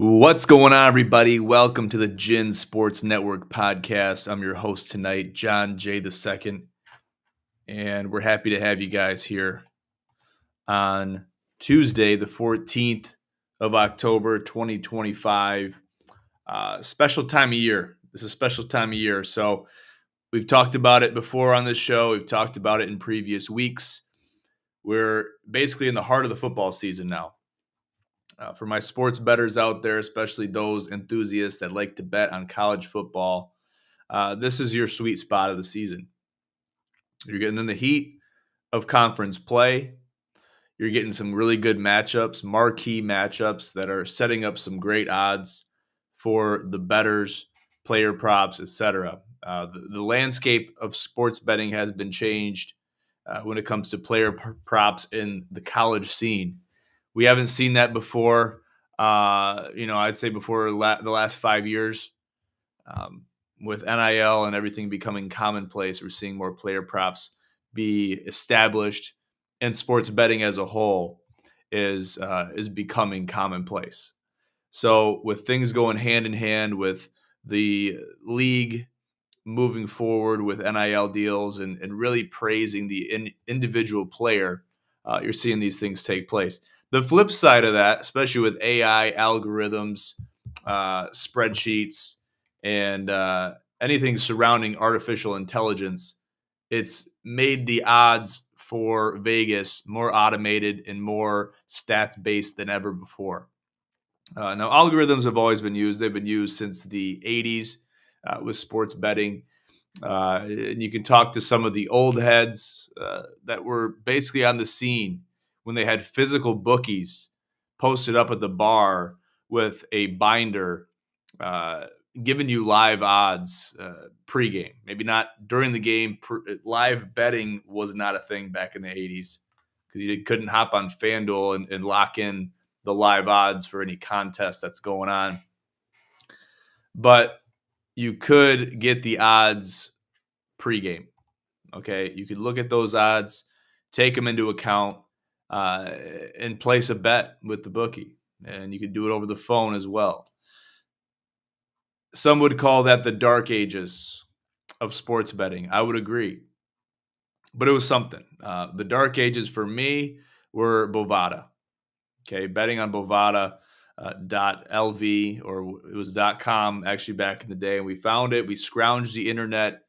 What's going on, everybody? Welcome to the GSN Sports Network podcast. I'm your host tonight, John J. II, and we're happy to have you guys here on Tuesday, the 14th of October, 2025. Special time of year. This is a special time of year. So we've talked about it before on this show. We've talked about it in previous weeks. We're basically in the heart of the football season now. For my sports bettors out there, especially those enthusiasts that like to bet on college football, this is your sweet spot of the season. You're getting in the heat of conference play. You're getting some really good matchups, marquee matchups that are setting up some great odds for the bettors, player props, etc. The landscape of sports betting has been changed when it comes to player props in the college scene. We haven't seen that before. I'd say before the last 5 years, with NIL and everything becoming commonplace, we're seeing more player props be established, and sports betting as a whole is becoming commonplace. So, with things going hand in hand with the league moving forward with NIL deals and really praising the individual player, you're seeing these things take place. The flip side of that, especially with AI algorithms, spreadsheets, and anything surrounding artificial intelligence, it's made the odds for Vegas more automated and more stats based than ever before. Now, algorithms have always been used. They've been used since the 80s with sports betting. And you can talk to some of the old heads that were basically on the scene when they had physical bookies posted up at the bar with a binder giving you live odds pregame. Maybe not during the game. Live betting was not a thing back in the 80s because you couldn't hop on FanDuel and lock in the live odds for any contest that's going on. But you could get the odds pregame. Okay, you could look at those odds, take them into account, and place a bet with the bookie. And you could do it over the phone as well. Some would call that the dark ages of sports betting. I would agree. But it was something. The dark ages for me were Bovada. Okay, betting on Bovada. .lv or it was .com actually back in the day, and we found it. We scrounged the internet,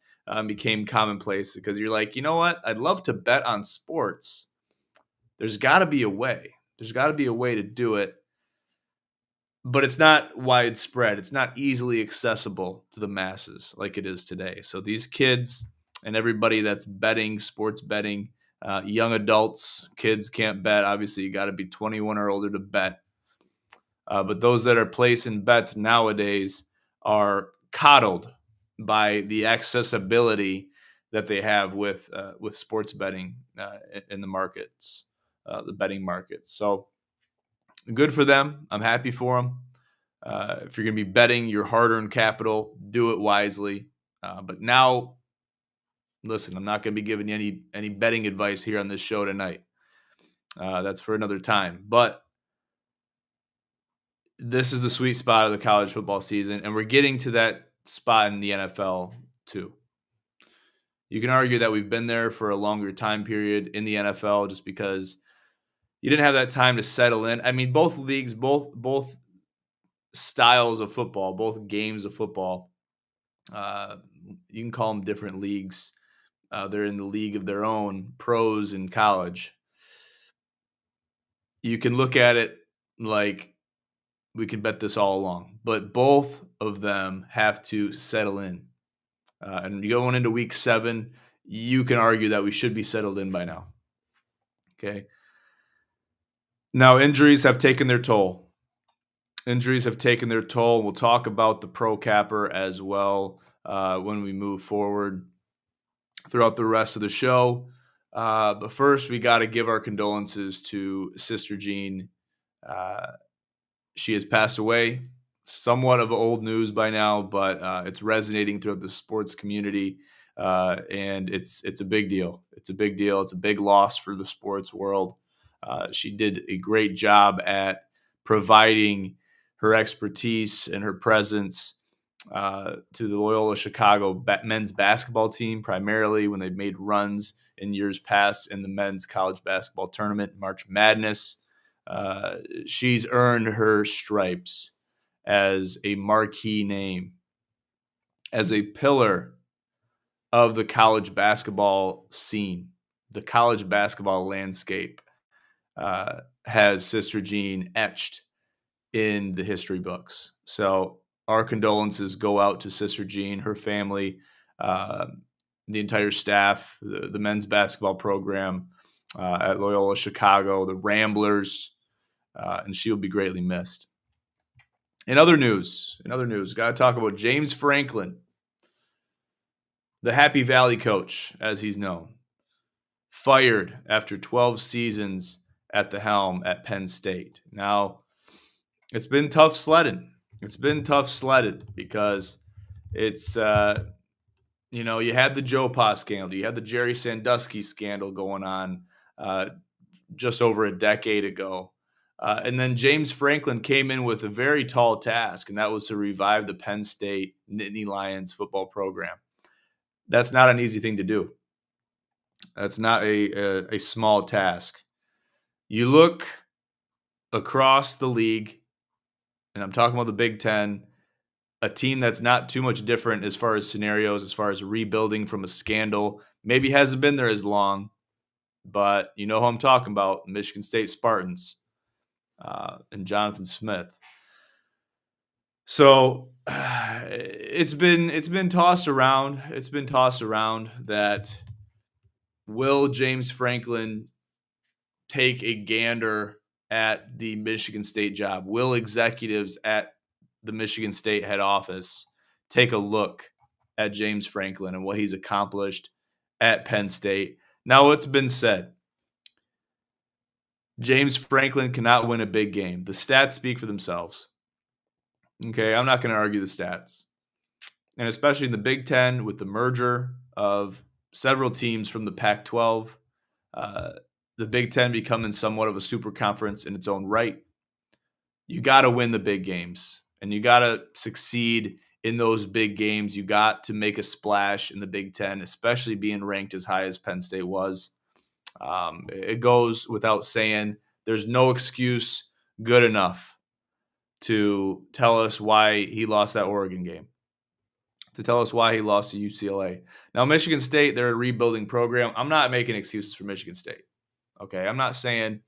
became commonplace because you're like, you know what? I'd love to bet on sports. There's got to be a way. There's got to be a way to do it, but it's not widespread. It's not easily accessible to the masses like it is today. So these kids and everybody that's betting, sports betting, young adults, kids can't bet. Obviously, you got to be 21 or older to bet. But those that are placing bets nowadays are coddled by the accessibility that they have with sports betting in the markets, the betting markets. So good for them. I'm happy for them. If you're going to be betting your hard-earned capital, do it wisely. But now, listen, I'm not going to be giving you any betting advice here on this show tonight. That's for another time. But this is the sweet spot of the college football season, and we're getting to that spot in the NFL too. You can argue that we've been there for a longer time period in the NFL just because you didn't have that time to settle in. I mean, both leagues, both styles of football, both games of football, you can call them different leagues. They're in the league of their own, pros and college. You can look at it like we could bet this all along, but both of them have to settle in. And going into week 7, you can argue that we should be settled in by now. Okay. Now, injuries have taken their toll. We'll talk about the pro capper as well when we move forward throughout the rest of the show. But first, we got to give our condolences to Sister Jean. She has passed away, somewhat of old news by now, but it's resonating throughout the sports community, and it's a big deal. It's a big deal. It's a big loss for the sports world. She did a great job at providing her expertise and her presence to the Loyola Chicago men's basketball team, primarily when they've made runs in years past in the men's college basketball tournament, March Madness. She's earned her stripes as a marquee name, as a pillar of the college basketball scene, the college basketball landscape. Has Sister Jean etched in the history books. So our condolences go out to Sister Jean, her family, uh, the entire staff, the men's basketball program at Loyola Chicago, the Ramblers, and she will be greatly missed. In other news, got to talk about James Franklin, the Happy Valley coach, as he's known, fired after 12 seasons at the helm at Penn State. Now, it's been tough sledding. Because it's, you had the Joe Pa scandal. You had the Jerry Sandusky scandal going on just over a decade ago. And then James Franklin came in with a very tall task, and that was to revive the Penn State Nittany Lions football program. That's not an easy thing to do. That's not a small task. You look across the league, and I'm talking about the Big Ten, a team that's not too much different as far as scenarios, as far as rebuilding from a scandal. Maybe hasn't been there as long, but you know who I'm talking about, Michigan State Spartans and Jonathan Smith. So it's been tossed around. It's been tossed around that will James Franklin take a gander at the Michigan State job? Will executives at the Michigan State head office take a look at James Franklin and what he's accomplished at Penn State? Now, it's been said, James Franklin cannot win a big game. The stats speak for themselves. Okay, I'm not going to argue the stats. And especially in the Big Ten with the merger of several teams from the Pac-12, the Big Ten becoming somewhat of a super conference in its own right. You got to win the big games, and you got to succeed in those big games. You got to make a splash in the Big Ten, especially being ranked as high as Penn State was. It goes without saying, there's no excuse good enough to tell us why he lost that Oregon game, to tell us why he lost to UCLA. Now, Michigan State, they're a rebuilding program. I'm not making excuses for Michigan State. Okay, I'm not saying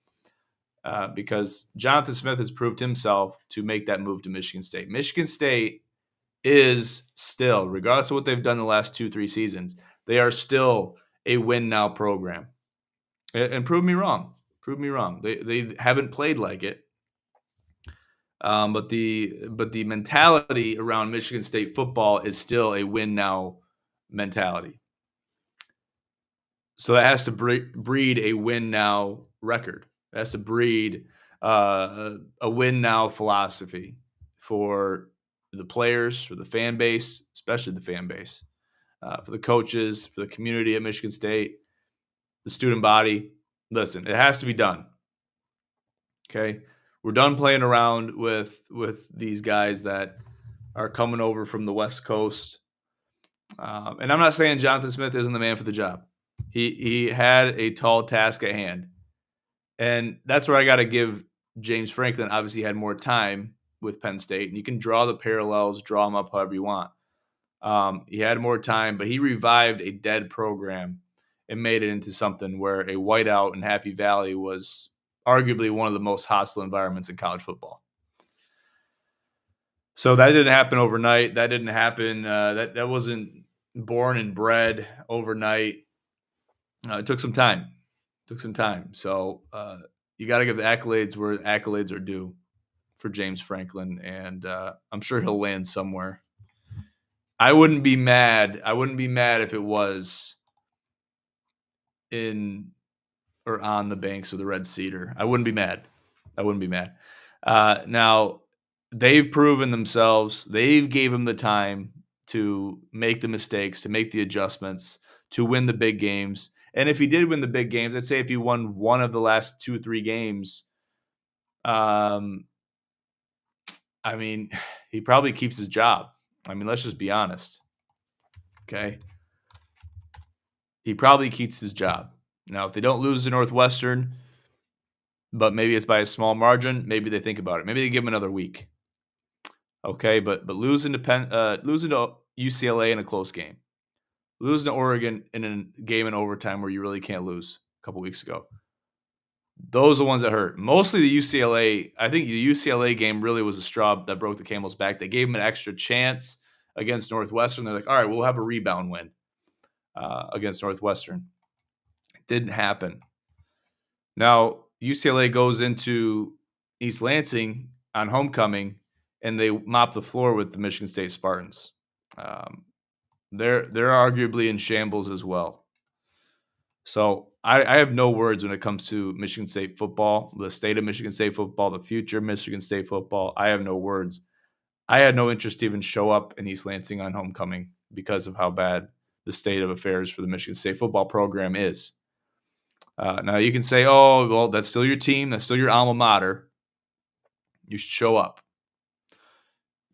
because Jonathan Smith has proved himself to make that move to Michigan State. Michigan State is still, regardless of what they've done the last 2-3 seasons, they are still a win-now program. And prove me wrong. They haven't played like it. But the mentality around Michigan State football is still a win-now mentality. So that has to breed a win-now record. It has to breed a win-now philosophy for the players, for the fan base, especially the fan base, for the coaches, for the community at Michigan State, the student body. Listen, it has to be done. Okay? We're done playing around with these guys that are coming over from the West Coast. And I'm not saying Jonathan Smith isn't the man for the job. He had a tall task at hand. And that's where I got to give James Franklin. Obviously, he had more time with Penn State. And you can draw the parallels, draw them up however you want. He had more time, but he revived a dead program and made it into something where a whiteout in Happy Valley was arguably one of the most hostile environments in college football. So that didn't happen overnight. That didn't happen. That wasn't born and bred overnight. It took some time. So you got to give the accolades where accolades are due for James Franklin, and I'm sure he'll land somewhere. I wouldn't be mad if it was in or on the banks of the Red Cedar. I wouldn't be mad. Now, they've proven themselves. They've gave him the time to make the mistakes, to make the adjustments, to win the big games. And if he did win the big games, I'd say if he won one of the last 2 or 3 games, I mean, he probably keeps his job. I mean, let's just be honest. Okay. He probably keeps his job. Now, if they don't lose to Northwestern, but maybe it's by a small margin, maybe they think about it. Maybe they give him another week. Okay, but losing to UCLA in a close game, losing to Oregon in a game in overtime where you really can't lose a couple weeks ago. Those are the ones that hurt. Mostly the UCLA. I think the UCLA game really was a straw that broke the camel's back. They gave them an extra chance against Northwestern. They're like, all right, we'll have a rebound win against Northwestern. It didn't happen. Now, UCLA goes into East Lansing on homecoming, and they mop the floor with the Michigan State Spartans. They're arguably in shambles as well. So I have no words when it comes to Michigan State football, the state of Michigan State football, the future of Michigan State football. I have no words. I had no interest to even show up in East Lansing on homecoming because of how bad the state of affairs for the Michigan State football program is. Now you can say, oh, well, that's still your team. That's still your alma mater. You should show up.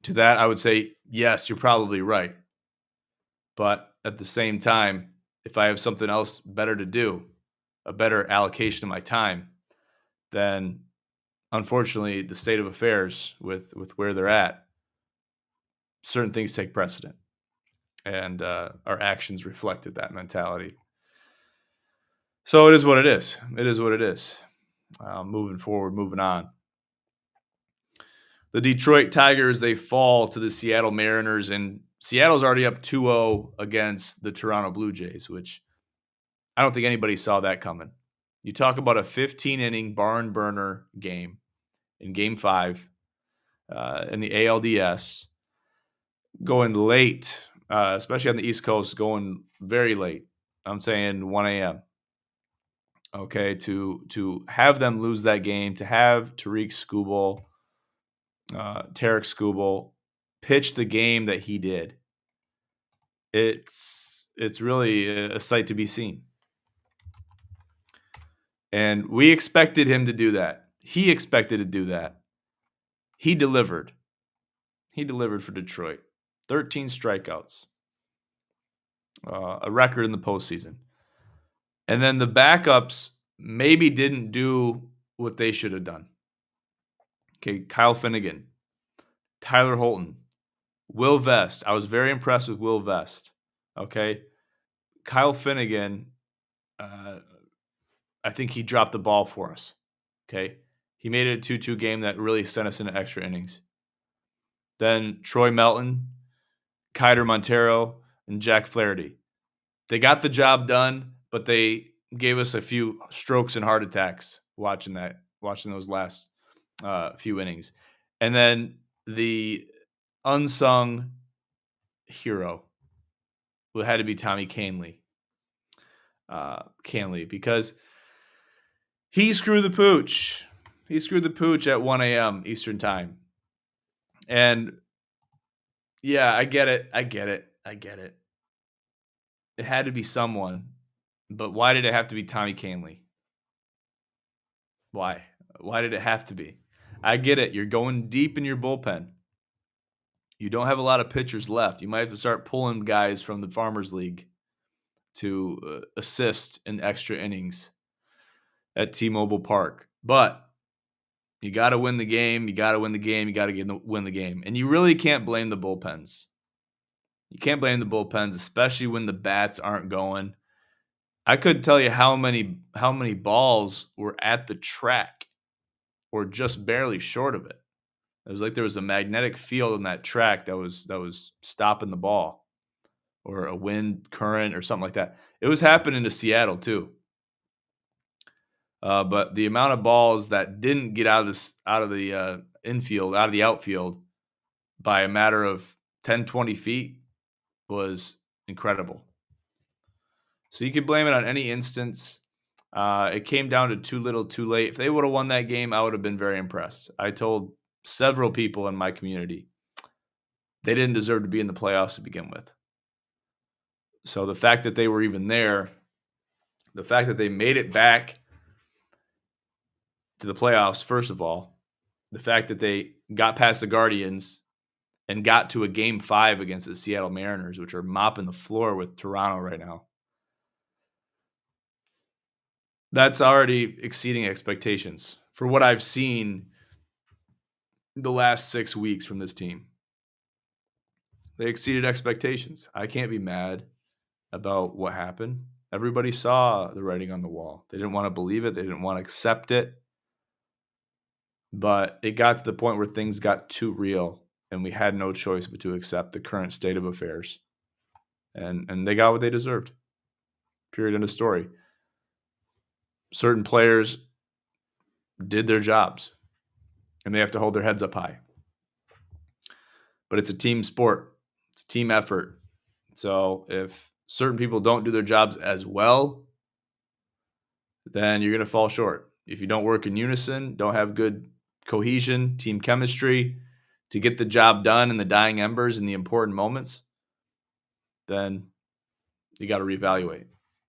To that, I would say, yes, you're probably right. But at the same time, if I have something else better to do, a better allocation of my time, then unfortunately, the state of affairs with where they're at, certain things take precedent. And our actions reflected that mentality. So it is what it is. It is what it is. Moving forward, moving on. The Detroit Tigers, they fall to the Seattle Mariners, and Seattle's already up 2-0 against the Toronto Blue Jays, which I don't think anybody saw that coming. You talk about a 15-inning barn burner game in Game 5 in the ALDS, going late, especially on the East Coast, going very late. I'm saying 1 a.m. Okay, to have them lose that game, to have Tarek Skubal pitch the game that he did, it's really a sight to be seen. And we expected him to do that. He expected to do that. He delivered. He delivered for Detroit. 13 strikeouts. A record in the postseason. And then the backups maybe didn't do what they should have done. Okay, Kyle Finnegan, Tyler Holton, Will Vest. I was very impressed with Will Vest. Okay, Kyle Finnegan, I think he dropped the ball for us. Okay, he made it a 2-2 game that really sent us into extra innings. Then Troy Melton, Kiter Montero, and Jack Flaherty. They got the job done, but they gave us a few strokes and heart attacks watching those last few innings. And then the unsung hero had to be Tommy Canley. Because he screwed the pooch. He screwed the pooch at 1 a.m. Eastern time. And yeah, I get it. It had to be someone. But why did it have to be Tommy Canley? Why? Why did it have to be? I get it. You're going deep in your bullpen. You don't have a lot of pitchers left. You might have to start pulling guys from the Farmers League to assist in extra innings at T-Mobile Park. But you got to win the game. You got to win the game. You got to win the game. And you really can't blame the bullpens. You can't blame the bullpens, especially when the bats aren't going. I couldn't tell you how many balls were at the track or just barely short of it. It was like there was a magnetic field in that track that was stopping the ball, or a wind current or something like that. It was happening to Seattle too. But the amount of balls that didn't get out of the infield, out of the outfield by a matter of 10, 20 feet was incredible. So you could blame it on any instance. It came down to too little, too late. If they would have won that game, I would have been very impressed. I told several people in my community they didn't deserve to be in the playoffs to begin with. So the fact that they were even there, the fact that they made it back to the playoffs, first of all, The fact that they got past the Guardians and got to a Game 5 against the Seattle Mariners, which are mopping the floor with Toronto right now. That's already exceeding expectations for what I've seen the last 6 weeks from this team. They exceeded expectations. I can't be mad about what happened. Everybody saw the writing on the wall. They didn't want to believe it. They didn't want to accept it. But it got to the point where things got too real, and we had no choice but to accept the current state of affairs. And they got what they deserved. Period. End of story. Certain players did their jobs, and they have to hold their heads up high. But it's a team sport. It's a team effort. So if certain people don't do their jobs as well, then you're going to fall short. If you don't work in unison, don't have good cohesion, team chemistry to get the job done in the dying embers in the important moments, then you got to reevaluate.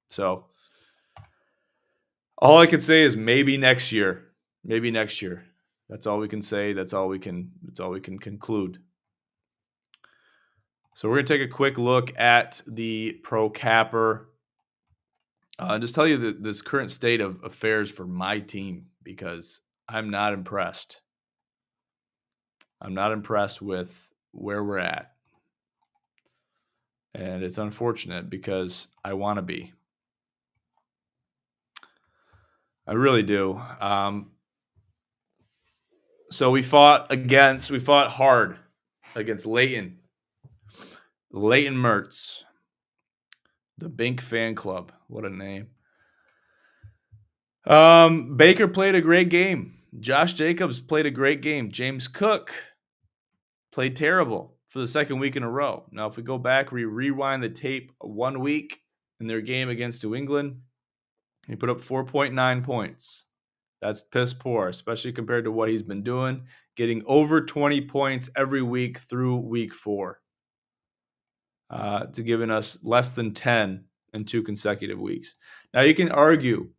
So all I can say is maybe next year. Maybe next year. That's all we can say. That's all we can conclude. So we're going to take a quick look at the Pro Capper. Just tell you this current state of affairs for my team, because I'm not impressed. I'm not impressed with where we're at. And it's unfortunate because I want to be. I really do. So we fought hard against Leighton Mertz, the Bink fan club. What a name. Baker played a great game. Josh Jacobs played a great game. James Cook played terrible for the second week in a row. Now, if we go back, we rewind the tape 1 week in their game against New England, he put up 4.9 points. That's piss poor, especially compared to what he's been doing, getting over 20 points every week through week 4, to giving us less than 10 in 2 consecutive weeks. Now, you can argue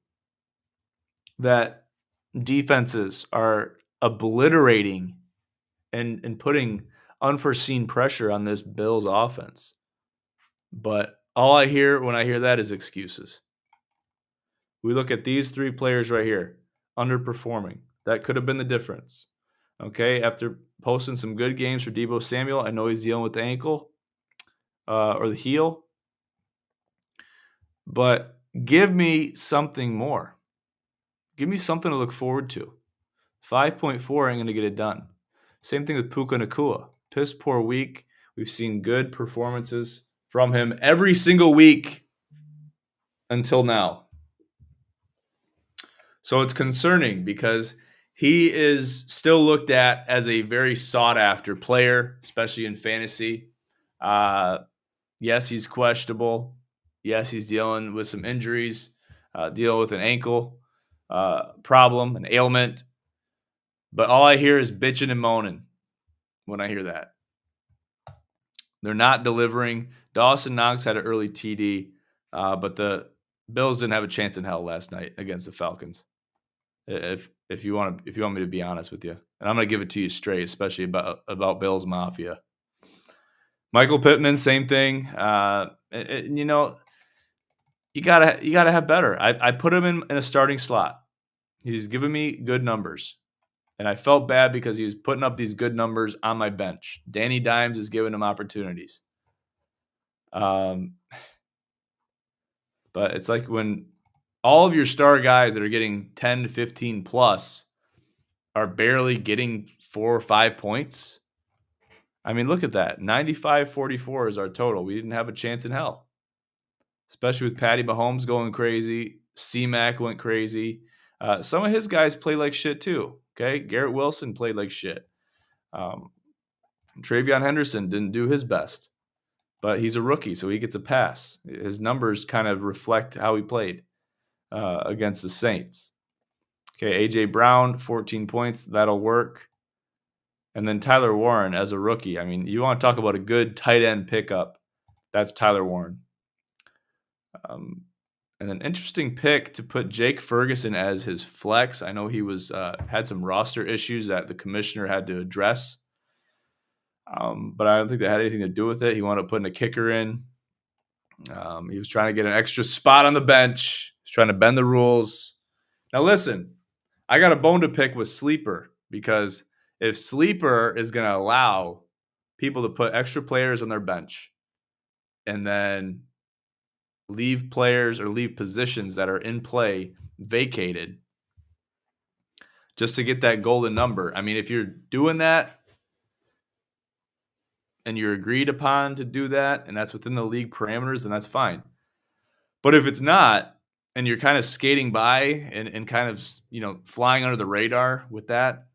that defenses are obliterating and putting unforeseen pressure on this Bills offense. But all I hear when I hear that is excuses. We look at these 3 players right here, underperforming. That could have been the difference. Okay, after posting some good games for Deebo Samuel, I know he's dealing with the ankle or the heel. But give me something more. Give me something to look forward to. 5.4 ain't going to get it done. Same thing with Puka Nacua. Piss poor week. We've seen good performances from him every single week until now. So it's concerning because he is still looked at as a very sought-after player, especially in fantasy. Yes, he's questionable. Yes, he's dealing with some injuries, dealing with an ankle problem, an ailment. But all I hear is bitching and moaning when I hear that. They're not delivering. Dawson Knox had an early TD, but the Bills didn't have a chance in hell last night against the Falcons. If you want me to be honest with you, and I'm going to give it to you straight, especially about Bills Mafia. Michael Pittman, same thing. You gotta have better. I put him in a starting slot. He's given me good numbers. And I felt bad because he was putting up these good numbers on my bench. Danny Dimes is giving him opportunities. But it's like when all of your star guys that are getting 10 to 15 plus are barely getting 4 or 5 points. I mean, look at that. 95-44 is our total. We didn't have a chance in hell. Especially with Patty Mahomes going crazy. C-Mac went crazy. Some of his guys play like shit too. Okay, Garrett Wilson played like shit. Travion Henderson didn't do his best, but he's a rookie, so he gets a pass. His numbers kind of reflect how he played against the Saints. Okay, A.J. Brown, 14 points. That'll work. And then Tyler Warren as a rookie. I mean, you want to talk about a good tight end pickup. That's Tyler Warren. And an interesting pick to put Jake Ferguson as his flex. I know he was had some roster issues that the commissioner had to address, but I don't think that had anything to do with it. He wound up putting a kicker in. He was trying to get an extra spot on the bench. He's trying to bend the rules. Now, listen, I got a bone to pick with Sleeper because if Sleeper is going to allow people to put extra players on their bench and then leave players or leave positions that are in play vacated just to get that golden number. I mean, if you're doing that and you're agreed upon to do that and that's within the league parameters, then that's fine. But if it's not, and you're kind of skating by and kind of, flying under the radar with that,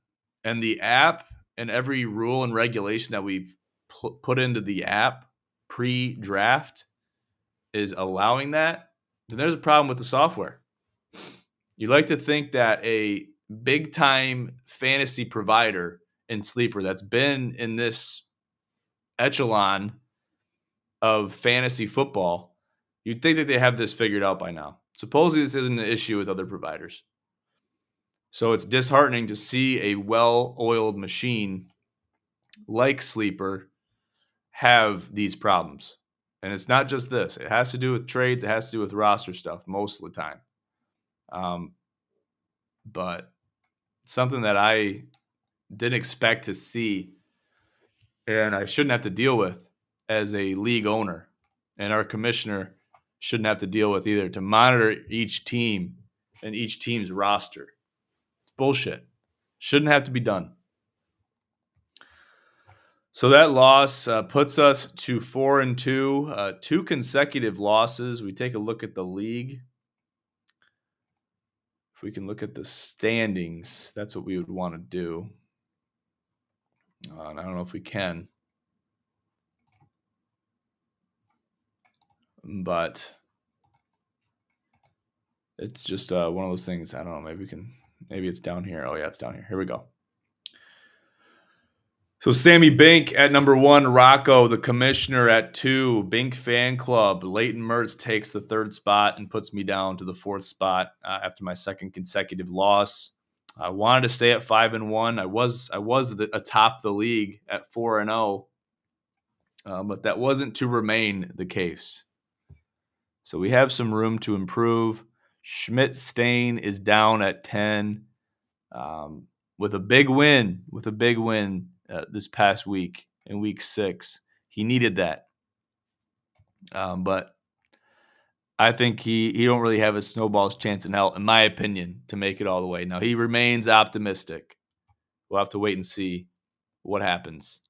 and the app and every rule and regulation that we've put into the app pre-draft is allowing that, then there's a problem with the software. You like to think that a big-time fantasy provider in Sleeper that's been in this echelon of fantasy football, you'd think that they have this figured out by now. Supposedly this isn't an issue with other providers. So it's disheartening to see a well-oiled machine like Sleeper have these problems. And it's not just this. It has to do with trades. It has to do with roster stuff most of the time. But something that I didn't expect to see and I shouldn't have to deal with as a league owner. And our commissioner shouldn't have to deal with either, to monitor each team and each team's roster. It's bullshit. Shouldn't have to be done. So that loss puts us to 4-2, 2 consecutive losses. We take a look at the league. If we can look at the standings, that's what we would want to do. And I don't know if we can. But it's just one of those things. I don't know. Maybe it's down here. Oh, yeah, it's down here. Here we go. So Sammy Bink at number 1, Rocco, the commissioner, at 2, Bink Fan Club. Leighton Mertz takes the 3rd spot and puts me down to the 4th spot after my 2nd consecutive loss. I wanted to stay at 5-1. I was atop the league at 4-0, but that wasn't to remain the case. So we have some room to improve. Schmidt Stain is down at 10 with a big win. This past week in week 6. He needed that. But I think he don't really have a snowball's chance in hell, in my opinion, to make it all the way. Now, he remains optimistic. We'll have to wait and see what happens.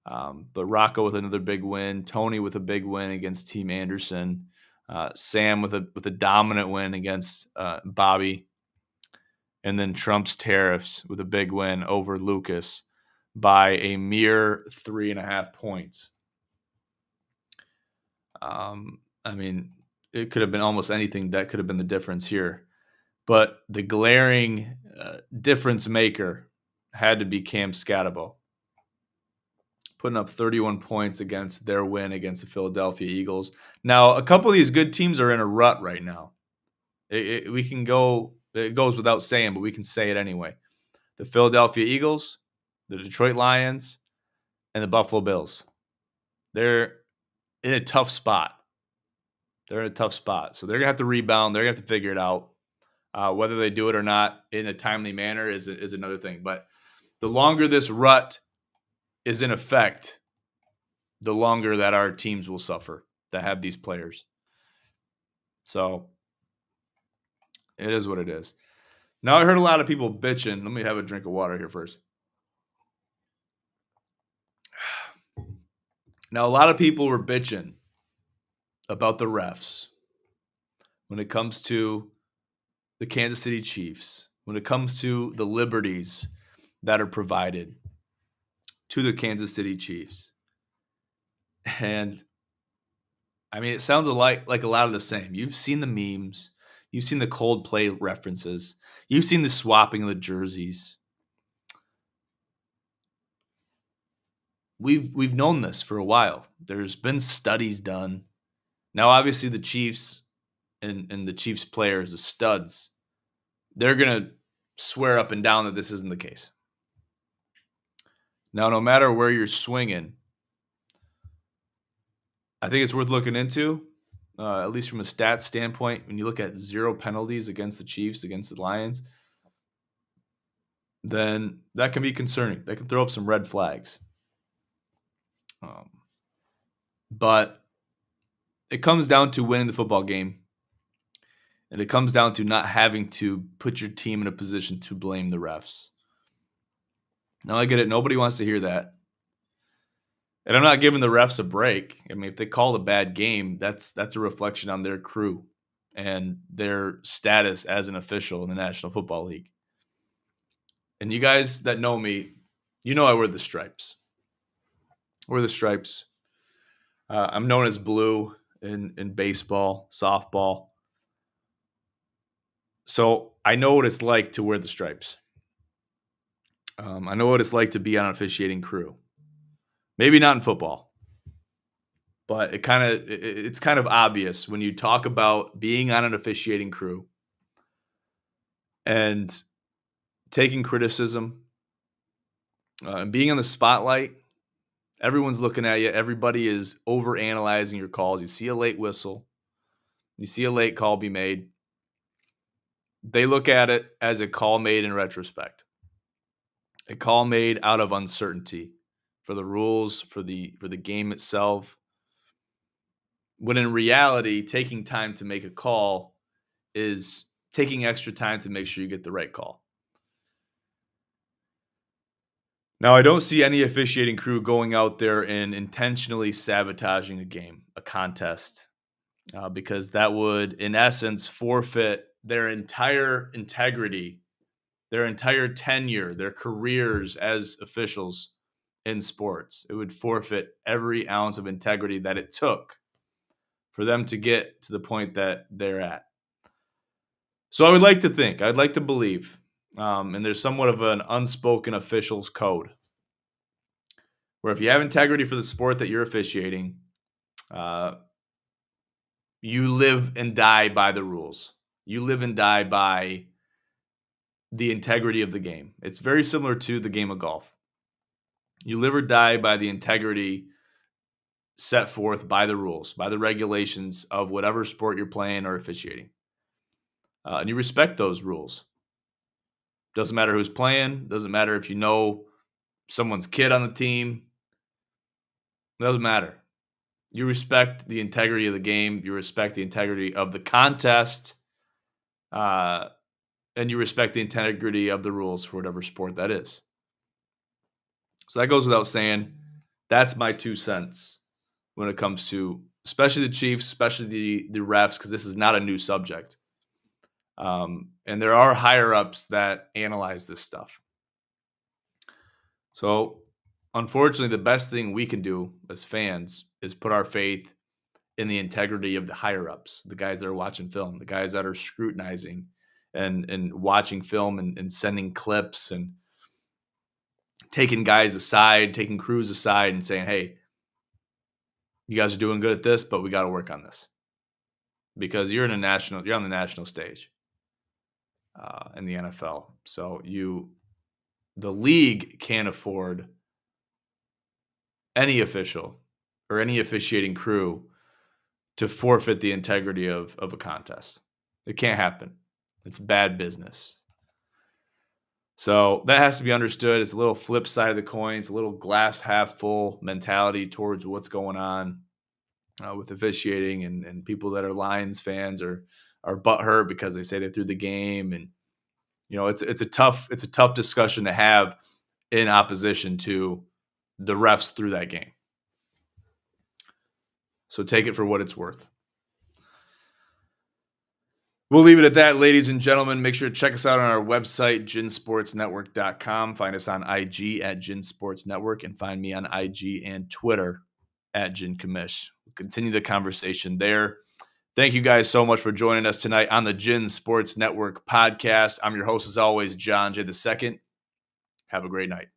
But Rocco with another big win. Tony with a big win against Team Anderson. Sam with a dominant win against Bobby. And then Trump's Tariffs with a big win over Lucas by a mere 3.5 points. I mean, it could have been almost anything that could have been the difference here. But the glaring difference maker had to be Cam Scatabo, putting up 31 points against their win against the Philadelphia Eagles. Now, a couple of these good teams are in a rut right now. It goes without saying, but we can say it anyway. The Philadelphia Eagles, the Detroit Lions, and the Buffalo Bills. They're in a tough spot. So they're going to have to rebound. They're going to have to figure it out. Whether they do it or not in a timely manner is another thing. But the longer this rut is in effect, the longer that our teams will suffer that have these players. So it is what it is. Now, I heard a lot of people bitching. Let me have a drink of water here first. Now, a lot of people were bitching about the refs when it comes to the Kansas City Chiefs, when it comes to the liberties that are provided to the Kansas City Chiefs. And, I mean, it sounds like a lot of the same. You've seen the memes. You've seen the Coldplay references. You've seen the swapping of the jerseys. We've known this for a while. There's been studies done. Now, obviously, the Chiefs and the Chiefs players, the studs, they're going to swear up and down that this isn't the case. Now, no matter where you're swinging, I think it's worth looking into, at least from a stats standpoint. When you look at 0 penalties against the Chiefs, against the Lions, then that can be concerning. That can throw up some red flags. But it comes down to winning the football game. And it comes down to not having to put your team in a position to blame the refs. Now, I get it. Nobody wants to hear that. And I'm not giving the refs a break. I mean, if they call a bad game, that's a reflection on their crew and their status as an official in the National Football League. And you guys that know me, you know I wear the stripes. I wear the stripes. I'm known as blue in baseball, softball. So I know what it's like to wear the stripes. I know what it's like to be on an officiating crew. Maybe not in football, but it's kind of obvious when you talk about being on an officiating crew and taking criticism and being on the spotlight. Everyone's looking at you. Everybody is overanalyzing your calls. You see a late whistle. You see a late call be made. They look at it as a call made in retrospect, a call made out of uncertainty for the rules, for the game itself. When in reality, taking time to make a call is taking extra time to make sure you get the right call. Now, I don't see any officiating crew going out there and intentionally sabotaging a game, a contest, because that would, in essence, forfeit their entire integrity, their entire tenure, their careers as officials in sports. It would forfeit every ounce of integrity that it took for them to get to the point that they're at. So I would like to think, I'd like to believe, and there's somewhat of an unspoken officials code, where if you have integrity for the sport that you're officiating, you live and die by the rules. You live and die by the integrity of the game. It's very similar to the game of golf. You live or die by the integrity set forth by the rules, by the regulations of whatever sport you're playing or officiating. And you respect those rules. Doesn't matter who's playing. Doesn't matter if you know someone's kid on the team. Doesn't matter. You respect the integrity of the game. You respect the integrity of the contest. And you respect the integrity of the rules for whatever sport that is. So that goes without saying. That's my 2 cents when it comes to, especially the Chiefs, especially the refs, because this is not a new subject. And there are higher-ups that analyze this stuff. So, unfortunately, the best thing we can do as fans is put our faith in the integrity of the higher-ups, the guys that are watching film, the guys that are scrutinizing and watching film and sending clips and taking guys aside, taking crews aside and saying, hey, you guys are doing good at this, but we got to work on this. Because you're on the national stage in the NFL. So the league can't afford any official or any officiating crew to forfeit the integrity of a contest. It can't happen. It's bad business. So that has to be understood. It's a little flip side of the coin. It's a little glass half full mentality towards what's going on with officiating, and people that are Lions fans are butthurt because they say they threw the game. And it's a tough discussion to have in opposition to the refs threw that game. So take it for what it's worth. We'll leave it at that, ladies and gentlemen. Make sure to check us out on our website, ginsportsnetwork.com. Find us on IG at ginsportsnetwork, and find me on IG and Twitter at gincommish. We'll continue the conversation there. Thank you guys so much for joining us tonight on the Gin Sports Network podcast. I'm your host, as always, John J. II. Have a great night.